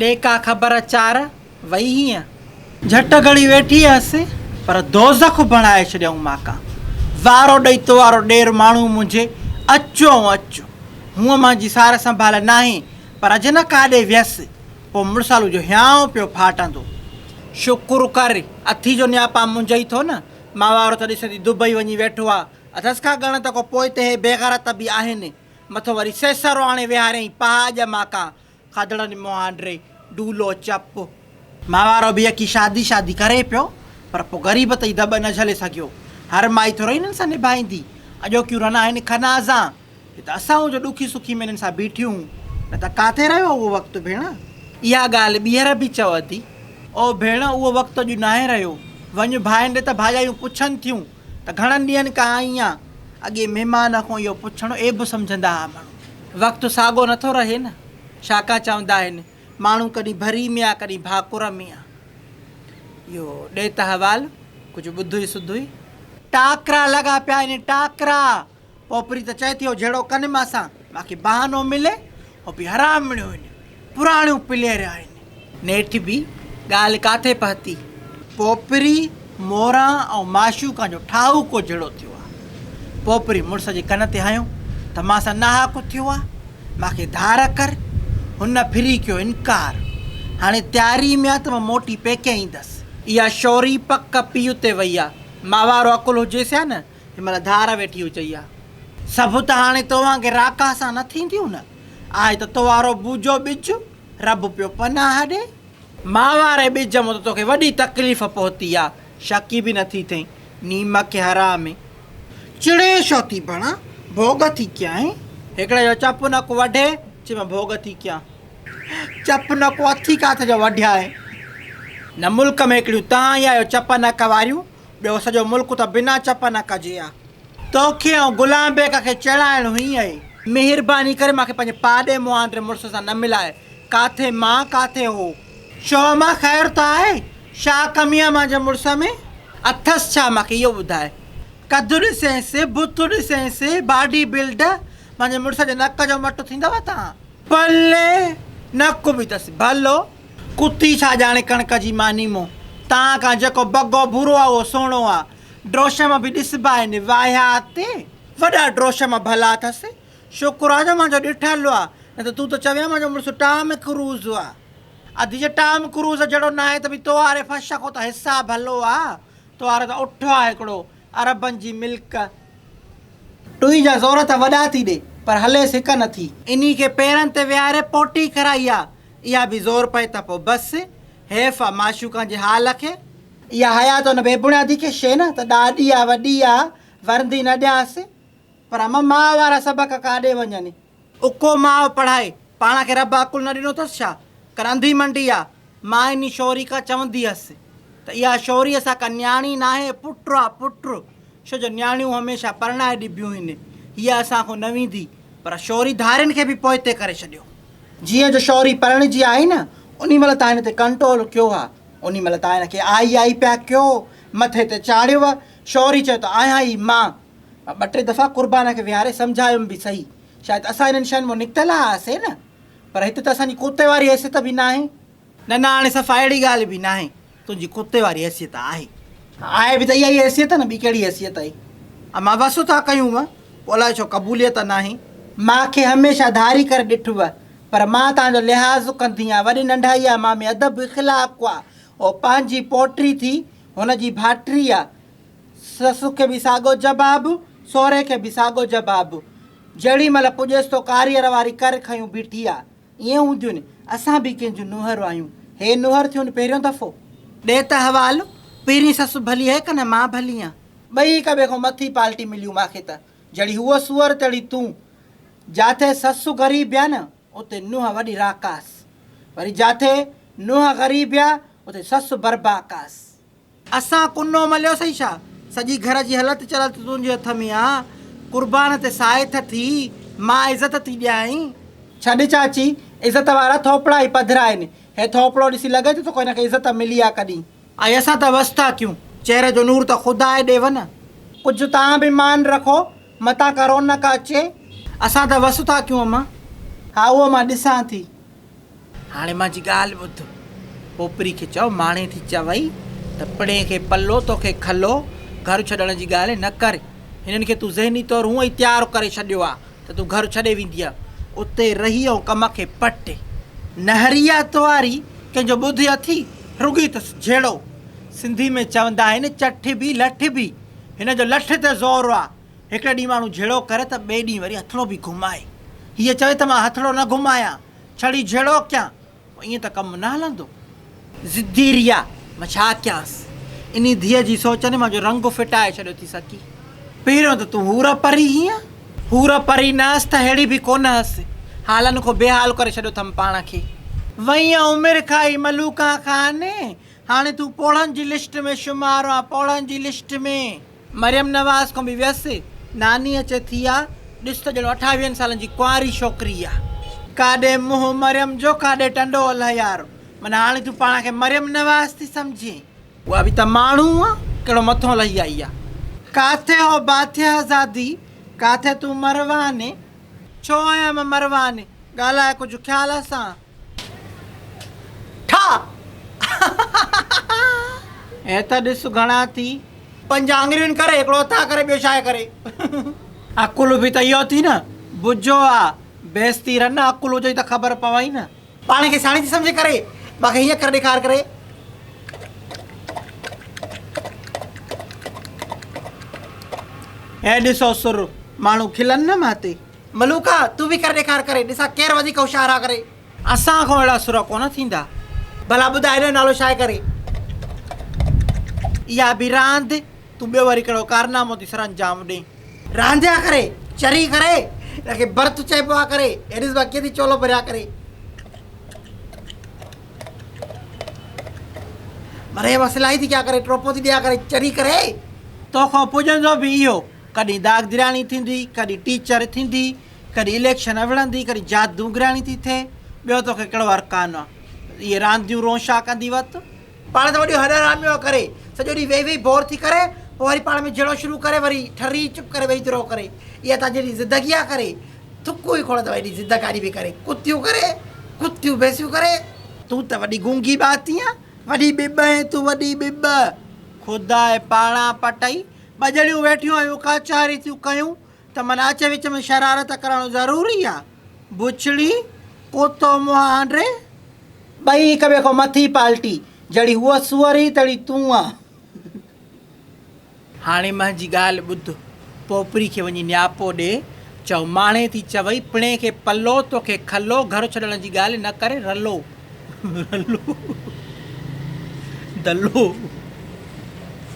ॾेका ख़बर चार वई हीअं झट घड़ी वेठी हुअसि पर दोज़ख बणाए छॾियऊं माका। वारो ॾेई तो वारो ॾेर माण्हू मुंहिंजे अचो अचो हूअं मुंहिंजी सार संभाल नाहे पर अॼु न काॾे वियसि पोइ मुड़सालू जो हियांव पियो फाटंदो। शुकुरु कर अथी जो न्यापा मुंहिंजो ई थो न। मां वारो त ॾिसंदी दुबई वञी वेठो आहे अथसि खां ॻण त को पोइ ते हे बेग़ैरत बि आहिनि। मथो वरी सेसरो हाणे विहारियईं पहाज माका खाधड़नि मुहांड्रे डूलो चप। मां वारो बि यकी शादी करे पियो पर पोइ ग़रीब त ई दॿ न झले सघियो। हर माई थोरो हिननि सां निभाईंदी अॼोकियूं रना आहिनि खनाज़ा त असां जो ॾुखी सुखी में हिननि सां बीठियूं न त काथे रहियो उहो वक़्तु भेण। इहा ॻाल्हि ॿीहर बि चव थी ओ भेण उहो वक़्तु अॼु नाहे रहियो। वञ भाइनि ॾे त भाॼायूं पुछनि थियूं त घणनि ॾींहंनि खां आई आहे। अॻे महिमान खां इहो पुछणु एब सम्झंदा हुआ माण्हू। वक़्तु साॻियो नथो रहे न। छाका चवंदा आहिनि माण्हू कॾहिं भरी में आहे कॾहिं भाकुर में आहे। इहो ॾे त हवाल कुझु ॿुधुई सुधुई टाकरा लॻा पिया आहिनि टाकरा। पोपरी त चए थी जहिड़ो कनि मां सां मूंखे बहानो मिले उहो बि हरामणियूं आहिनि पुराणियूं प्लेयर आहिनि। नेठि बि ॻाल्हि काथे पहुती पोपरी मोरा ऐं माशूका जो ठाहूको जहिड़ो थियो आहे। पोपरी मुड़ुस जे कन ते हयो त मां सां नाहक थियो आहे मूंखे धार कर। हुन फिरी कयो इनकार। हाणे तयारी में आहे त मां मोटी पेके ईंदसि। इहा शौरी पक पीउ ते वई आहे। मां वारो अकुलु हुजेसि हा न हिनमहिल धार वेठी हुजई आहे। सभु त हाणे तव्हां खे राका सां न थींदियूं न। आहे त तो वारो बूजो ॿिज रब पियो पनाह ॾे। मां वारे ॿिज मां त तोखे वॾी तकलीफ़ पहुती आहे शकी बि नथी थिए नीम खे हरा में चिड़े छो थी बणा भोग थी कयां। हिकिड़े जो चप न को वढे चई मां भोग थी कयां। चप न को अथी काथे जो वढिया आहे न। मुल्क में हिकिड़ियूं तव्हां ई आहियो चप न कवारियूं ॿियो सॼो मुल्क त बिना चप न कजे आहे। तोखे ऐं गुलाम बेग खे चढ़ाइणो हीअं आहे। महिरबानी करे मूंखे पंहिंजे पाॾे मुहांडे मुड़ुस सां न मिलाए। काथे मां काथे हो छो मां ख़ैर त आहे छा कमी आहे मुंहिंजे मुड़ुस में अथसि छा मूंखे इहो ॿुधाए। कदु ॾिसेसि बुत ॾिसेसि बॉडी बिल्ड मुंहिंजे मुड़ुस जे नक जो मटु थींदव तव्हां। भले नक बि अथसि भलो कुती छा ॼाणे कणक जी मानी मो। तव्हां खां जेको बगो भूरो आहे उहो सुहिणो आहे। ड्रोशम बि ॾिसबा आहिनि वाया ते वॾा ड्रोशम भला अथसि। शुकुर आहे जो मुंहिंजो ॾिठल आहे न त तूं त चवे मुंहिंजो मुड़ुसु टाम क्रूज़ आहे। अधु जे टाम क्रूज़ जहिड़ो न आहे त बि तो वारे फश को त हिसा भलो आहे। तो वारो त उठो आहे हिकिड़ो अरबनि जी मिल्क। टुई जा ज़ोर त वॾा थी ॾे पर हलेसि हिकु नथी। इन्ही खे पेरनि ते विहारे पोटी कराई आहे। इहा बि ज़ोर पए त पोइ बसि हेफ़ आहे माशूका जे हाल खे। इहा हया त हुन बेबुनियादी खे शइ न त ॾाढी आहे वॾी आहे वरंदी न ॾियांसि पर अमा माउ वारा सबक़ काॾे वञनि। उको माउ पढ़ाए पाण खे रब अकुलु न ॾिनो अथसि छा कर अंधी मंडी आहे। मां इन शौरी खां चवंदी हुअसि त इहा शौरी असां का न्याणी न आहे पुटु आहे पुटु। छो जो न्याणियूं हमेशह परणाए ॾिबियूं आहिनि। हीअ असांखां न वेंदी पर शौरी धारियुनि खे बि पोइते करे छॾियो। जीअं जो शौरी परणिजी आई न उन महिल तव्हां हिन ते कंट्रोल कयो आहे। उन महिल तव्हां हिनखे आई पिया कयो मथे ते चाढ़ियो। शौरी चयो त आहियां ई मां ॿ टे दफ़ा क़ुर्बान खे विहारे सम्झायुमि बि सही। शायदि असां हिननि शयुनि मां निकितल हुआसीं न पर हिते त असांजी कुते वारी हैसियत बि न आहे। न न हाणे सफ़ा अहिड़ी ॻाल्हि बि न आहे तुंहिंजी कुते वारी हैसियत आहे बि त इहा ई हैसियत न ॿी कहिड़ी हैसियत आहे। मां वसु था कयूं पोइ अलाए छो क़बूलियत न आहे। मूंखे हमेशह धारी करे ॾिठो आहे पर मां तव्हांजो लिहाज़ कंदी आहियां। वॾी नंढाई आहे मां में अदब इख़लाक़ आहे। उहो पंहिंजी पोटी थी हुनजी भाइटी आहे। ससु खे बि साॻियो जवाबु सहुरे खे बि साॻियो जवाबु। जेॾी महिल पुॼेसि थो कारीअर वारी कर खयूं बीठी आहे। ईअं हूंदियूं आहिनि असां बि कंहिंजूं नुंहरूं आहियूं। हे नुंहर थियूं पहिरियों दफ़ो ॾे त हवाल। पहिरीं ससु भली आहे की न मां भली आहियां। ॿई हिक ॿिए खां मथी पाल्टी मिलियूं मूंखे त जहिड़ी हूअ सूअर तहिड़ी तूं। जिथे ससु ग़रीब आहे न उते नुंहुं वॾी राकास वरी जिथे नुंहुं ग़रीब आहे उते ससु बरबाकास। असां कुनो मलियो सही छा सॼी घर जी हालति चलत तुंहिंजे हथ में आहे। क़ुर्बान ते साइथ थी मां इज़त थी ॾियाई। छॾ चाची इज़त वारा थोपड़ा ई पधरा आहिनि। हे थोपड़ो ॾिसी लॻे थो त कोई हिनखे इज़त मिली आहे कॾहिं। ऐं असां त वसि था कयूं चहिरे जो नूर त ख़ुदा ॾेव न। कुझु तव्हां बि मान रखो मतां का रौनक अचे। असां त वसि था कयूं अमा। हा उहो मां ॾिसां थी। हाणे मुंहिंजी ॻाल्हि ॿुध। पोपरी खे चओ माणे थी चवई त पिणे खे पलो तोखे खलो घर छॾण जी ॻाल्हि न कर। हिननि खे तूं ज़हनी तौरु हूअं ई तयारु करे छॾियो आहे त तूं घर छॾे वेंदीअ। उते रही ऐं कम खे पटे। नहरिया तुआरी कंहिंजो ॿुध अथी रुॻी अथसि झेड़ो। सिंधी में चवंदा आहिनि चठ बि लठ बि। हिन जो लठ ते ज़ोर आहे। हिकिड़े ॾींहुं माण्हू झेड़ो करे त ॿिए ॾींहुं वरी हथिड़ो बि घुमाए। हीअ चवे त मां हथिड़ो न घुमायां छड़ी झेड़ो कयां, ईअं त कमु न हलंदो। ज़िद्दी रिया मां छा कयांसि। इन धीअ जी सोचनि मुंहिंजो रंग फिटाए छॾियो थी सकी। पहिरियों त तूं हूर परी हीअं हूर परी न हुअसि त अहिड़ी बि कोन हुअसि। हालनि को बेहाल करे छॾियो अथमि पाण खे। वई उमिरि खाई मलूका खाने। हाणे तूं पोड़नि जी लिस्ट में शुमार आहे, पोड़नि जी लिस्ट में। मरियम नवाज़ खां बि वियसि। नानी अचे थी आहे, ॾिस त ॼणो 28 सालनि जी कुंवारी छोकिरी आहे। काॾे मुंहुं मरियम जो काॾे टंडो अलहयारो। माना हाणे तूं पाण खे मरियम नवाज़ थी सम्झे। उहा बि त माण्हू आहे, कहिड़ो मथां लही आई आहे। काथे हो बाथे आज़ादी, काथे तूं मरवाने। छो आहियां मां मरवाने, ॻाल्हाए कुझु ख़्याल सां। ठा ऐं त ॾिस घणा थी। 5 आङिरियुनि करे हिकिड़ो हथा करे ॿियो छा करे। अकुल बि त इहो थी न बुझो आहे। बेइज़ती रन अकुल हुजे त ख़बर पवई न। पाण खे साणी थी सम्झे करे मूंखे हीअं करे ॾेखार करे। ऐं ॾिसो सुर माण्हू खिलनि न माते। मलूका तूं बि करे ॾेखार करे ॾिसां केरु वधीक होशियारु आहे करे। असां खां अहिड़ा सुर कोन थींदा। भला ॿुधाए हिन जो नालो छा आहे करे। इहा बि रांदि। तूं ॿियो वरी कहिड़ो कारनामो थी सरंजाम ॾे। रांदिया करे चरी करे हिनखे भर्त चइबो आहे करे। ॾिस बा कीअं थी चोलो भरिया करे। मरे मां सिलाई थी कया करे, ट्रोपो थी ॾिया करे चरी करे। तोखां पुॼंदो बि इहो। कॾहिं दाग दिराणी थींदी, कॾहिं टीचर थींदी, कॾहिं इलेक्शन विढ़ंदी, कॾहिं जादूगराणी थी थिए। ॿियो तोखे कहिड़ो अरकान आहे। इहे रांदियूं रोशा कंदी वक़्तु पाण त वॾियो हॾरामियो करे सॼो ॾींहुं वेही वेही बोर थी करे पोइ वरी पाण में जहिड़ो शुरू करे वरी ठरी चुप करे वेही थो करे। इहा त जहिड़ी ज़िंदगी आहे करे थुकू ई खोड़ अथव। एॾी ज़िंदगानी बि करे कुतियूं करे कुतियूं बेसियूं करे। तूं त वॾी गूंगी बाती आहे, वॾी ॿिॿ ऐं तूं वॾी ॿिॿ। ख़ुदा पाणा पटई ॿ ॼणियूं वेठियूं आहियूं काचारी थियूं कयूं त माना अच विच में शरारत करणु ज़रूरी आहे। बुछड़ी कोतो मुहांडे ॿई हिक ॿिए खां मथी पाल्टी। जहिड़ी हूअ सुअरी तहिड़ी तूं आहे। हाणे मुंहिंजी ॻाल्हि ॿुध। पोपरी खे वञी नियापो ॾे। चओ माणे थी चवई पिणे खे पलो तोखे खलो घर छॾण जी ॻाल्हि न करे रलो। रलो दलो।